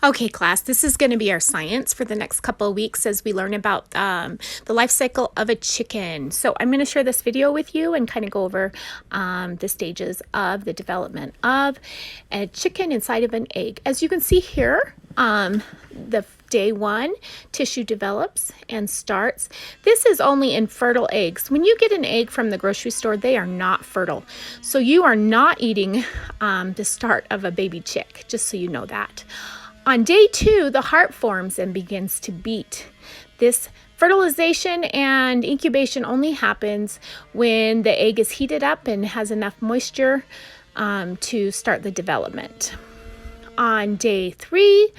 Okay, class, this is going to be our science for the next couple of weeks as we learn about the life cycle of a chicken. So I'm going to share this video with you and kind of go over the stages of the development of a chicken inside of an egg. As you can see here, the day one, tissue develops and starts. This is only in fertile eggs. When you get an egg from the grocery store, they are not fertile. So you are not eating the start of a baby chick, just so you know that. On day two, the heart forms and begins to beat. This fertilization and incubation only happens when the egg is heated up and has enough moisture to start the development. On day three,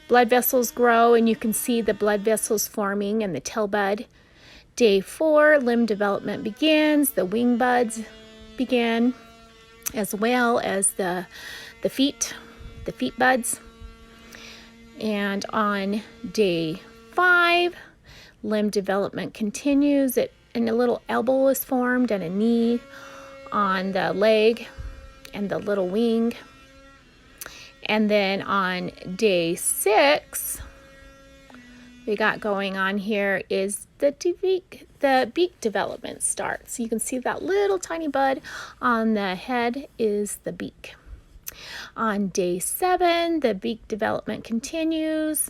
blood vessels grow and you can see the blood vessels forming in the tail bud. Day four, limb development begins. The wing buds begin, as well as the feet buds. And on day five, limb development continues. And a little elbow is formed and a knee on the leg and the little wing. And then on day six, we got going on here is the beak development starts. You can see that little tiny bud on the head is the beak. On day seven, the beak development continues.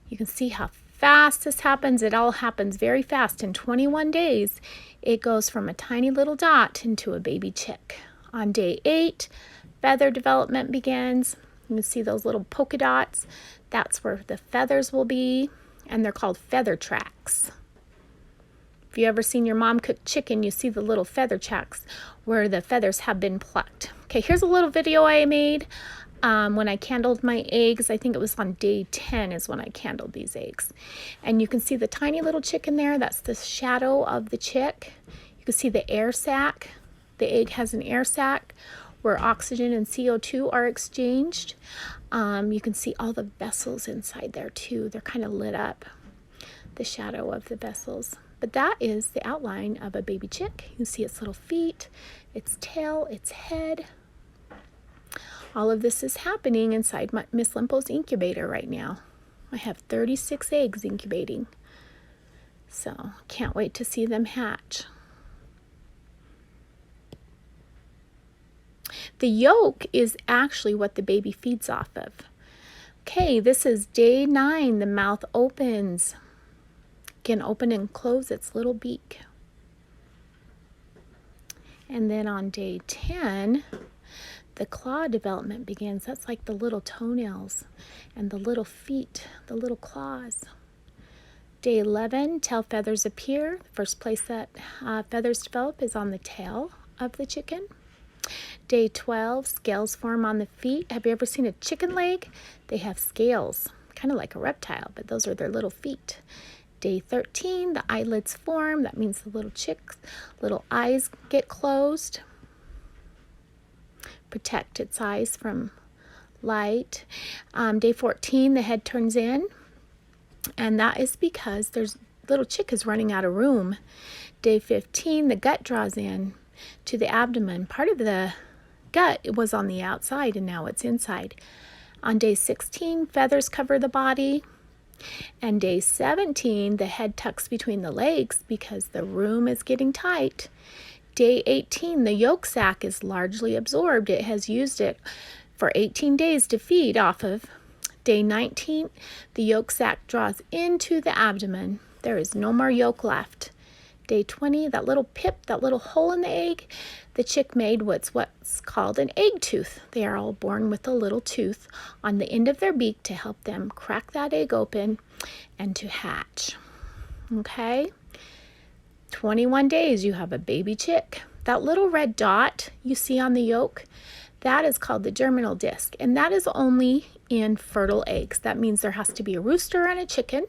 You can see how fast this happens. It all happens very fast. In 21 days, it goes from a tiny little dot into a baby chick. On day eight, feather development begins. You can see those little polka dots. That's where the feathers will be, and they're called feather tracks. If you ever seen your mom cook chicken, you see the little feather tracks where the feathers have been plucked. Okay, here's a little video I made when I candled my eggs. I think it was on day 10 is when I candled these eggs. And you can see the tiny little chick in there. That's the shadow of the chick. You can see the air sac. The egg has an air sac where oxygen and CO2 are exchanged. You can see all the vessels inside there too. They're kind of lit up, the shadow of the vessels. But that is the outline of a baby chick. You can see its little feet, its tail, its head. All of this is happening inside Miss Limpo's incubator right now. I have 36 eggs incubating. So can't wait to see them hatch. The yolk is actually what the baby feeds off of. Okay, this is day 9. The mouth opens. Can open and close its little beak. And then on day 10, the claw development begins. That's like the little toenails and the little feet, the little claws. Day 11, tail feathers appear. The first place that feathers develop is on the tail of the chicken. Day 12, scales form on the feet. Have you ever seen a chicken leg? They have scales, kind of like a reptile, but those are their little feet. Day 13, the eyelids form. That means the little chick's little eyes get closed. Protect its eyes from light. Day 14, the head turns in. And that is because there's little chick is running out of room. Day 15, the gut draws in to the abdomen. Part of the gut was on the outside and now it's inside. On day 16, feathers cover the body. And day 17, the head tucks between the legs because the room is getting tight. Day 18, the yolk sac is largely absorbed. It has used it for 18 days to feed off of. Day 19, the yolk sac draws into the abdomen. There is no more yolk left. Day 20, that little pip, that little hole in the egg, the chick made what's called an egg tooth. They are all born with a little tooth on the end of their beak to help them crack that egg open and to hatch. Okay? 21 days, you have a baby chick. That little red dot you see on the yolk, that is called the germinal disc, and that is only in fertile eggs. That means there has to be a rooster and a chicken.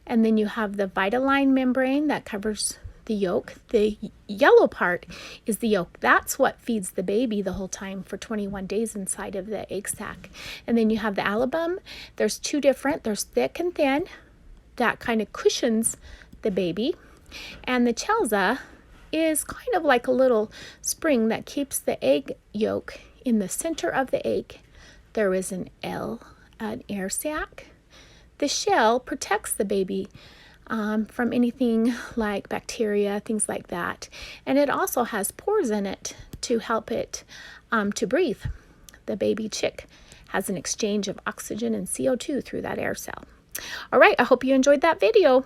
And then you have the vitelline membrane that covers the yolk. The yellow part is the yolk. That's what feeds the baby the whole time for 21 days inside of the egg sac. And then you have the albumen. There's two different. There's thick and thin. That kind of cushions the baby. And the chalza is kind of like a little spring that keeps the egg yolk in the center of the egg. There is an L an air sac. The shell protects the baby from anything like bacteria, things like that. And it also has pores in it to help it to breathe. The baby chick has an exchange of oxygen and CO2 through that air cell. All right, I hope you enjoyed that video.